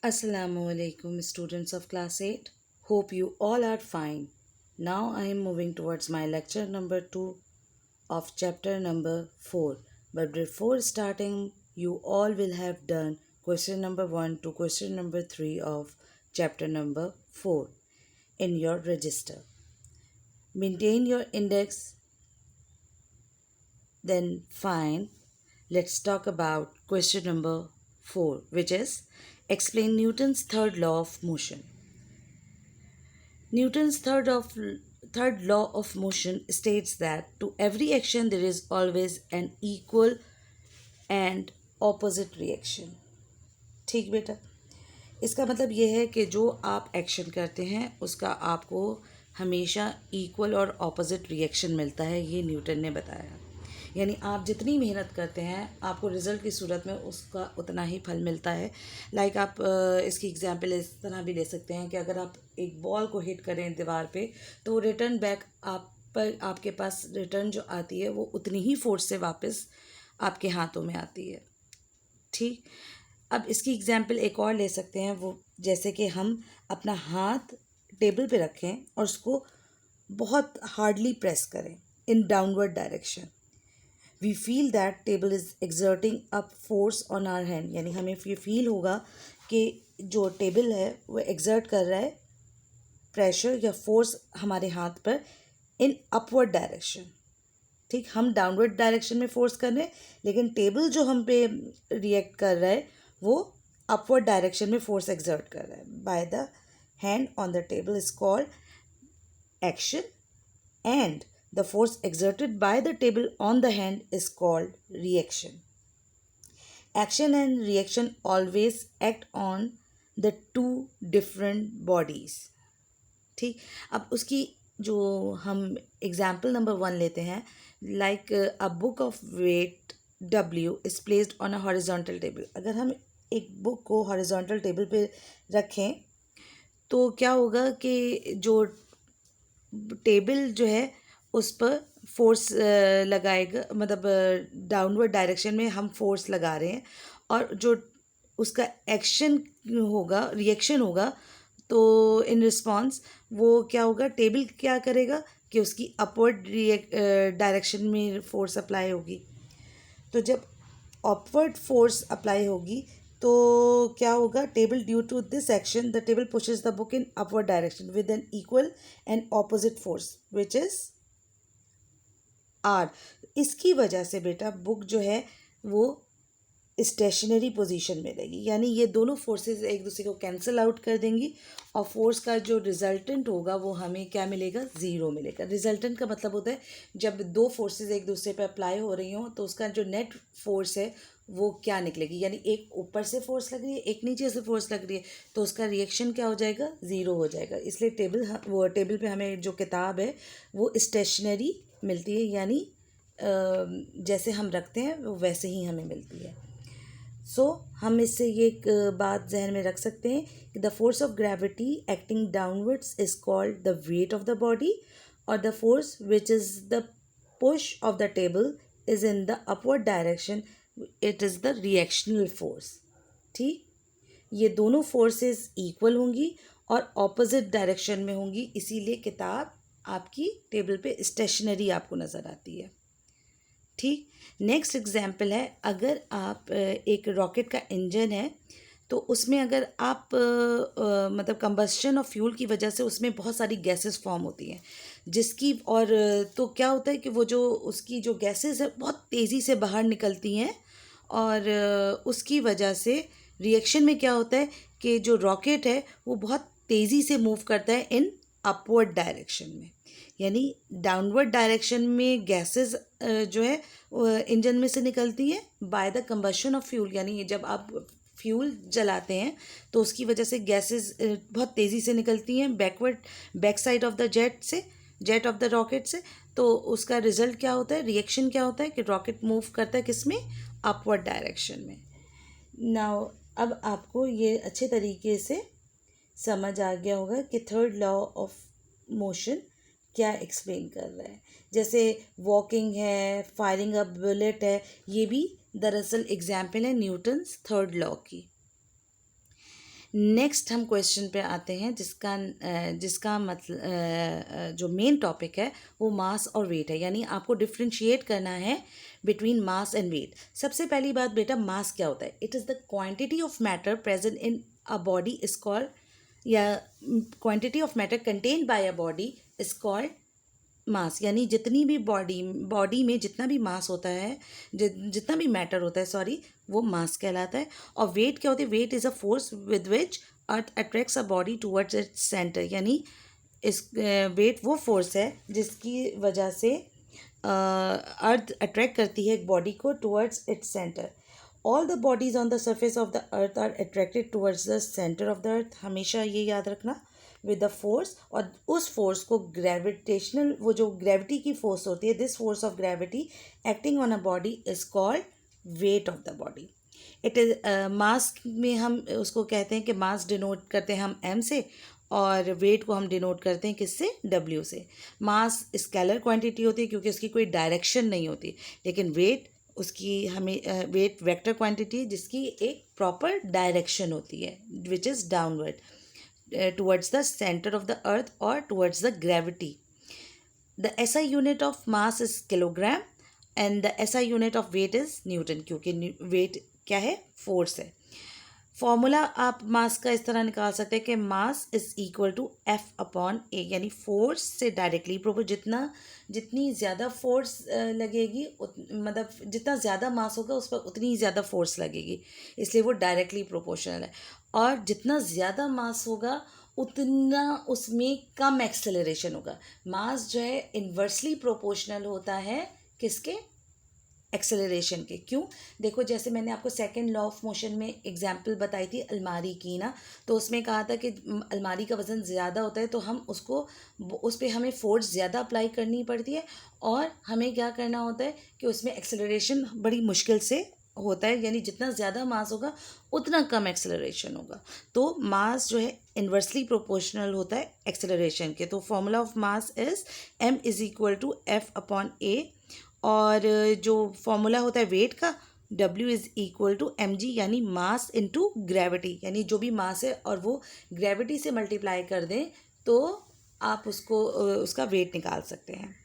Assalamualaikum students of class 8. Hope you all are fine. Now I am moving towards my lecture number 2 of chapter number 4. But before starting, you all will have done question number 1 to question number 3 of chapter number 4 in your register. Maintain your index, then fine. Let's talk about question number 4, which is explain Newton's third law of motion. Newton's third law of motion states that to every action there is always an equal and opposite reaction. ठीक बेटा, इसका मतलब ये है कि जो आप action करते हैं उसका आपको हमेशा इक्वल और ऑपोजिट रिएक्शन मिलता है, ये न्यूटन ने बताया। यानी आप जितनी मेहनत करते हैं आपको रिज़ल्ट की सूरत में उसका उतना ही फल मिलता है। लाइक आप इसकी एग्जांपल इस तरह भी ले सकते हैं कि अगर आप एक बॉल को हिट करें दीवार पे तो रिटर्न बैक आपके पास रिटर्न जो आती है वो उतनी ही फोर्स से वापस आपके हाथों में आती है। ठीक, अब इसकी एग्जांपल एक और ले सकते हैं, वो जैसे कि हम अपना हाथ टेबल पे रखें और उसको बहुत हार्डली प्रेस करें in downward direction. We feel that table is exerting up force on our hand, यानी हमें ये फील होगा कि जो टेबल है वो एक्सर्ट कर रहा है प्रेशर या फोर्स हमारे हाथ पर इन अपवर्ड डायरेक्शन। ठीक, हम डाउनवर्ड डायरेक्शन में फोर्स कर रहे हैं लेकिन टेबल जो हम पे रिएक्ट कर रहा है वो अपवर्ड डायरेक्शन में फोर्स एक्सर्ट कर रहा है। By the hand on the table is called action and the force exerted by the table on the hand is called reaction. Action and reaction always act on the two different bodies. ठीक, अब उसकी जो हम example number 1 लेते हैं, like a book of weight W is placed on a horizontal table. अगर हम एक बुक को हॉरिजॉन्टल टेबल पे रखें तो क्या होगा कि जो टेबल जो है उस पर फोर्स लगाएगा, मतलब डाउनवर्ड डायरेक्शन में हम फोर्स लगा रहे हैं और जो उसका एक्शन होगा, रिएक्शन होगा, तो इन रिस्पॉन्स वो क्या होगा, टेबल क्या करेगा कि उसकी अपवर्ड डायरेक्शन में फोर्स अप्लाई होगी। तो जब अपवर्ड फोर्स अप्लाई होगी तो क्या होगा, table due to this action the table pushes the book in upward direction with an equal and opposite force which is R. इसकी वजह से बेटा बुक जो है वो स्टेशनरी पोजीशन में रहेगी, यानी ये दोनों फोर्सेस एक दूसरे को कैंसिल आउट कर देंगी और फोर्स का जो रिजल्टेंट होगा वो हमें क्या मिलेगा, ज़ीरो मिलेगा। रिजल्टेंट का मतलब होता है जब दो फोर्सेस एक दूसरे पे अप्लाई हो रही हों तो उसका जो नेट फोर्स है वो क्या निकलेगी, यानी एक ऊपर से फोर्स लग रही है एक नीचे से फोर्स लग रही है तो उसका रिएक्शन क्या हो जाएगा, ज़ीरो हो जाएगा। इसलिए वो टेबल पे हमें जो किताब है वो स्टेशनरी मिलती है, यानी जैसे हम रखते हैं वो वैसे ही हमें मिलती है। हम इससे ये एक बात जहन में रख सकते हैं कि the force of gravity acting downwards is called the weight of the body और the force which is the push of the table is in the upward direction, it is the reactional force. ठीक, ये दोनों forces equal होंगी और opposite direction में होंगी, इसीलिए किताब आपकी टेबल पे स्टेशनरी आपको नज़र आती है। ठीक, नेक्स्ट एग्जाम्पल है, अगर आप एक रॉकेट का इंजन है तो उसमें अगर आप मतलब कंबस्शन ऑफ फ्यूल की वजह से उसमें बहुत सारी गैसेस फॉर्म होती हैं जिसकी और तो क्या होता है कि वो जो उसकी जो गैसेस है बहुत तेज़ी से बाहर निकलती हैं और उसकी वजह से रिएक्शन में क्या होता है कि जो रॉकेट है वो बहुत तेज़ी से मूव करता है इन अपवर्ड डायरेक्शन में, यानी डाउनवर्ड डायरेक्शन में गैसेस जो है इंजन में से निकलती हैं by the combustion of fuel, यानी जब आप फ्यूल जलाते हैं तो उसकी वजह से गैसेस बहुत तेज़ी से निकलती हैं back side of the jet of the rocket से। तो उसका रिजल्ट क्या होता है, रिएक्शन क्या होता है कि रॉकेट मूव करता है किस में, अपवर्ड डायरेक्शन में। नाउ अब आपको ये अच्छे तरीके से समझ आ गया होगा कि थर्ड लॉ ऑफ मोशन क्या एक्सप्लेन कर रहा है। जैसे वॉकिंग है, फायरिंग अ बुलेट है, ये भी दरअसल एग्जाम्पल है न्यूटन्स थर्ड लॉ की। नेक्स्ट हम क्वेश्चन पे आते हैं जिसका मतलब जो मेन टॉपिक है वो मास और वेट है, यानी आपको डिफ्रेंशिएट करना है बिटवीन मास एंड वेट। सबसे पहली बात बेटा, मास क्या होता है? It is the quantity of matter present in a body is called, या quantity of matter contained by a body is called mass. यानी जितनी भी बॉडी में जितना भी मास होता है, जितना भी मैटर होता है, सॉरी, वो मास कहलाता है। और वेट क्या होती है? Weight is a force with which earth attracts a body towards its centre. यानी इस वेट वो फोर्स है जिसकी वजह से अर्थ अट्रैक्ट करती है एक बॉडी को towards its centre. All the bodies on the surface of the earth are attracted towards the centre of the earth. हमेशा ये याद रखना, विद द फोर्स, और उस फोर्स को ग्रेविटेशनल, वो जो ग्रेविटी की फोर्स होती है, this force of gravity acting on a body is called wait of the body. It is mass में हम उसको कहते हैं कि मास डिनोट करते हैं हम एम से, और वेट को हम डिनोट करते हैं किससे? डब्ल्यू से। मास स्केलर क्वांटिटी होती है क्योंकि उसकी कोई डायरेक्शन नहीं होती, लेकिन वेट उसकी हमें वेट वेक्टर क्वांटिटी जिसकी एक प्रॉपर डायरेक्शन होती है, which is downward towards the center of the earth or towards the gravity. The SI unit of mass is kilogram and the SI unit of weight is Newton, क्योंकि weight क्या है? Force है। Formula आप मास का इस तरह निकाल सकते हैं कि mass is equal to F upon A, यानी फोर्स से डायरेक्टली प्रोपोर्शनल। जितनी ज़्यादा फोर्स लगेगी मतलब जितना ज़्यादा मास होगा उस पर उतनी ही ज़्यादा फोर्स लगेगी, इसलिए वो डायरेक्टली प्रोपोर्शनल है। और जितना ज़्यादा मास होगा उतना उसमें कम एक्सेलरेशन होगा। मास जो है इन्वर्सली प्रोपोर्शनल होता है किसके? एक्सेलरेशन के। क्यों? देखो, जैसे मैंने आपको सेकंड लॉ ऑफ मोशन में एग्जांपल बताई थी अलमारी की ना, तो उसमें कहा था कि अलमारी का वज़न ज़्यादा होता है तो हम उसको उस पर हमें फोर्स ज़्यादा अप्लाई करनी पड़ती है, और हमें क्या करना होता है कि उसमें एक्सेलरेशन बड़ी मुश्किल से होता है, यानी जितना ज़्यादा मास होगा उतना कम एक्सेलरेशन होगा। तो मास जो है इन्वर्सली प्रोपोर्शनल होता है एक्सेलरेशन के। तो formula of mass is m is equal to F upon A, और जो फॉर्मूला होता है वेट का, W is equal to M G, यानी मास इनटू ग्रेविटी। यानी जो भी मास है और वो ग्रेविटी से मल्टीप्लाई कर दें तो आप उसको उसका वेट निकाल सकते हैं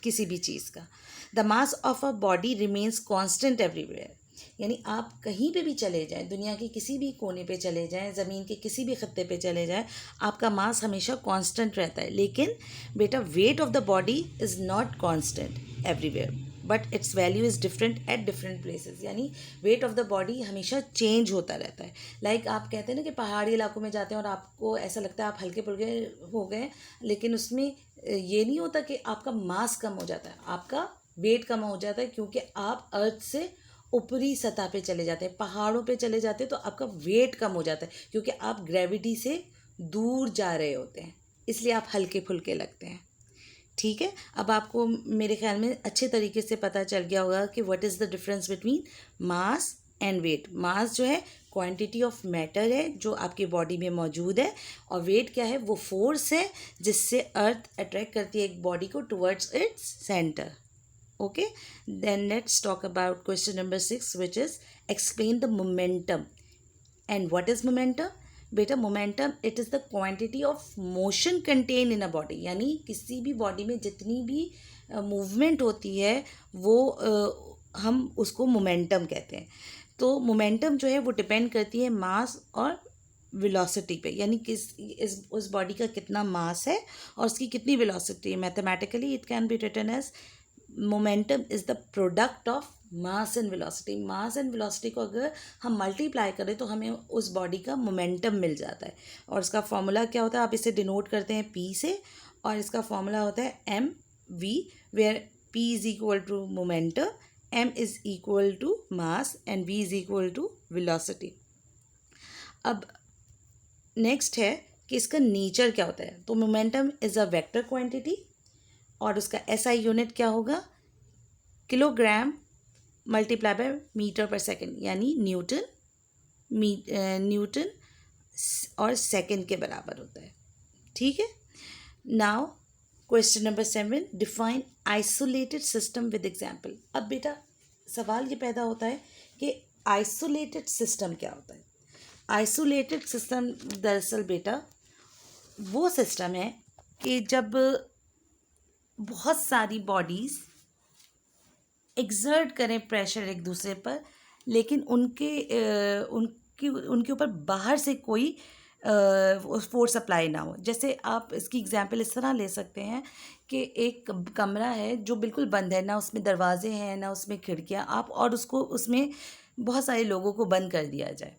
किसी भी चीज़ का। The mass of a body remains constant everywhere. यानी आप कहीं पे भी चले जाएं, दुनिया के किसी भी कोने पे चले जाएं, ज़मीन के किसी भी खत्ते पे चले जाएं, आपका मास हमेशा कांस्टेंट रहता है। लेकिन बेटा wait of the body is not constant everywhere, but it's value is different at different places. यानी वेट ऑफ द बॉडी हमेशा चेंज होता रहता है। लाइक आप कहते हैं ना कि पहाड़ी इलाकों में जाते हैं और आपको ऐसा लगता है आप हल्के फुल्के हो गए, लेकिन उसमें ये नहीं होता कि आपका मास कम हो जाता है, आपका वेट कम हो जाता है, क्योंकि आप अर्थ से ऊपरी सतह पे चले जाते हैं, पहाड़ों पे चले जाते हैं, तो आपका वेट कम हो जाता है क्योंकि आप ग्रेविटी से दूर जा रहे होते हैं, इसलिए आप हल्के फुल्के लगते हैं। ठीक है, अब आपको मेरे ख्याल में अच्छे तरीके से पता चल गया होगा कि what is the difference between mass and weight. Mass जो है क्वांटिटी ऑफ मैटर है जो आपकी बॉडी में मौजूद है, और वेट क्या है? वो फोर्स है जिससे अर्थ अट्रैक्ट करती है एक बॉडी को towards its centre. Okay, then let's talk about question number 6, which is explain the momentum. And what is momentum? बेटा momentum it is the quantity of motion contained in a body। यानी किसी भी body में जितनी भी movement होती है वो हम उसको मोमेंटम कहते हैं। तो मोमेंटम जो है वो डिपेंड करती है मास और वेलोसिटी पे, यानी उस बॉडी का कितना मास है और उसकी कितनी वेलोसिटी है। Mathematically it can be written as momentum is the product of mass and velocity. Mass and velocity को अगर हम मल्टीप्लाई करें तो हमें उस बॉडी का मोमेंटम मिल जाता है, और इसका फॉर्मूला क्या होता है? आप इसे डिनोट करते हैं P से, और इसका फॉर्मूला होता है mv, where P is equal to momentum, m is equal to mass and v is equal to velocity. अब नेक्स्ट है कि इसका नेचर क्या होता है। तो momentum is a vector quantity, और उसका SI यूनिट क्या होगा? Kilogram multiply by metre per second, यानी न्यूटन और सेकंड के बराबर होता है। ठीक है, now question number 7, define isolated system with example. अब बेटा सवाल ये पैदा होता है कि आइसोलेटेड सिस्टम क्या होता है। आइसोलेटेड सिस्टम दरअसल बेटा वो सिस्टम है कि जब बहुत सारी बॉडीज़ एक्सर्ट करें प्रेशर एक दूसरे पर, लेकिन उनके ऊपर बाहर से कोई फोर्स अप्लाई ना हो। जैसे आप इसकी एग्जांपल इस तरह ले सकते हैं कि एक कमरा है जो बिल्कुल बंद है, ना उसमें दरवाजे हैं ना उसमें खिड़कियां, आप और उसको उसमें बहुत सारे लोगों को बंद कर दिया जाए,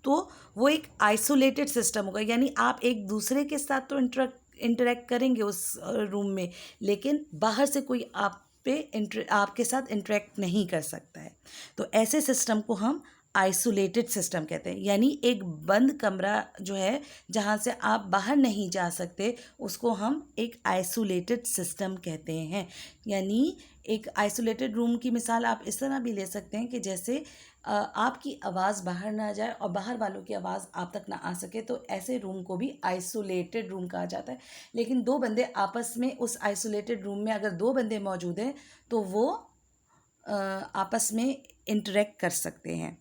तो वो एक आइसोलेटेड सिस्टम होगा। यानी आप एक दूसरे के साथ तो इंटरेक्ट करेंगे उस रूम में, लेकिन बाहर से कोई आपके साथ इंटरेक्ट नहीं कर सकता है। तो ऐसे सिस्टम को हम आइसोलेटेड सिस्टम कहते हैं। यानी एक बंद कमरा जो है जहाँ से आप बाहर नहीं जा सकते, उसको हम एक आइसोलेटेड सिस्टम कहते हैं। यानी एक आइसोलेटेड रूम की मिसाल आप इस तरह भी ले सकते हैं कि जैसे आपकी आवाज़ बाहर ना जाए और बाहर वालों की आवाज़ आप तक ना आ सके, तो ऐसे रूम को भी आइसोलेटेड रूम कहा जाता है। लेकिन दो बंदे आपस में उस आइसोलेटेड रूम में अगर दो बंदे मौजूद हैं तो वो आपस में इंटरेक्ट कर सकते हैं,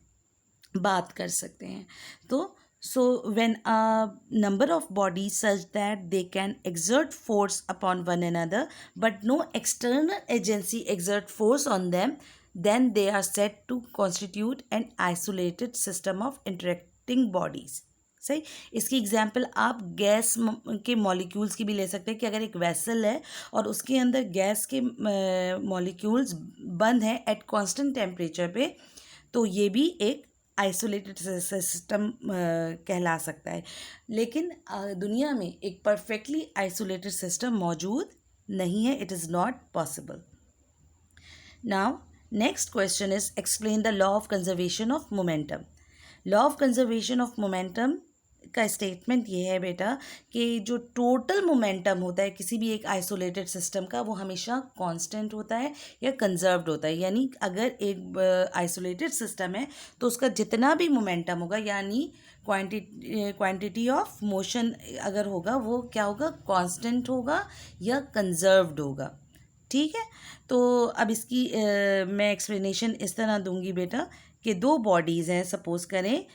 बात कर सकते हैं। तो so when a number of bodies such that they can exert force upon one another but no external agency exert force on them, then they are said to constitute an isolated system of interacting bodies. सही। इसकी example आप gas के molecules की भी ले सकते हैं कि अगर एक वेसल है और उसके अंदर गैस के मॉलिक्यूल्स बंद हैं एट कांस्टेंट टेम्परेचर पे, तो ये भी एक आइसोलेटेड सिस्टम कहला सकता है। लेकिन दुनिया में एक परफेक्टली आइसोलेटेड सिस्टम मौजूद नहीं है, it is not possible. Now next question is explain the law of conservation of momentum. Law of conservation of momentum का स्टेटमेंट ये है बेटा कि जो टोटल मोमेंटम होता है किसी भी एक आइसोलेटेड सिस्टम का, वो हमेशा कांस्टेंट होता है या कंजर्व्ड होता है। यानी अगर एक आइसोलेटेड सिस्टम है तो उसका जितना भी मोमेंटम होगा, यानी क्वांटिटी ऑफ मोशन अगर होगा, वो क्या होगा, कांस्टेंट होगा या कंजर्व्ड होगा। ठीक है। तो अब इसकी मैं एक्सप्लेनेशन इस तरह दूंगी बेटा कि दो बॉडीज़ हैं, सपोज करें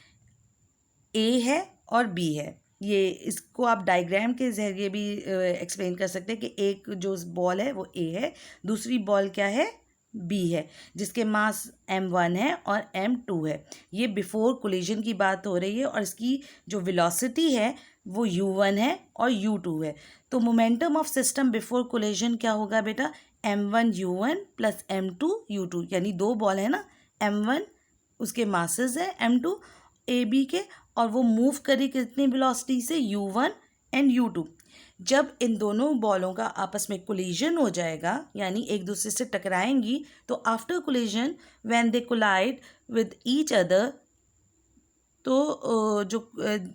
ए है और बी है। ये इसको आप डायग्राम के ज़रिए भी एक्सप्लेन कर सकते हैं कि एक जो बॉल है वो ए है, दूसरी बॉल क्या है, बी है, जिसके मास m1 है और m2 है। ये बिफोर कोलिजन की बात हो रही है और इसकी जो वेलोसिटी है वो u1 है और u2 है। तो momentum of system before collision क्या होगा बेटा, m1 u1 plus m2 u2। यानी दो बॉल है ना, m1 उसके मासेस है m2 ए बी के, और वो मूव करी कितनी वेलोसिटी से, u1 एंड u2। जब इन दोनों बॉलों का आपस में कोलिजन हो जाएगा, यानी एक दूसरे से टकराएंगी, तो after collision when they collide with each other, तो जो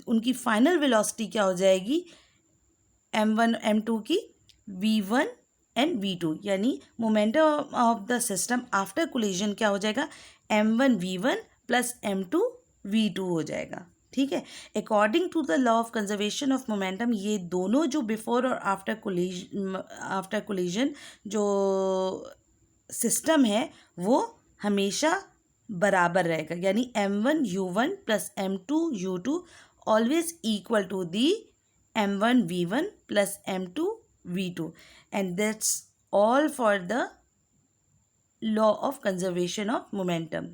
उनकी फाइनल वेलोसिटी क्या हो जाएगी, m1 m2 की v1 एंड v2। यानी momentum of the system after collision क्या हो जाएगा, m1 v1 plus m2 v2 हो जाएगा। ठीक है। According to the law of conservation of momentum, ये दोनों जो बिफोर और आफ्टर कोलिजन जो सिस्टम है वो हमेशा बराबर रहेगा। यानी m1 u1 plus m2 u2 always equal to the m1 v1 plus m2 v2, and that's all for the law of conservation of momentum.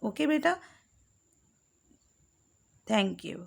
Okay बेटा, थैंक यू।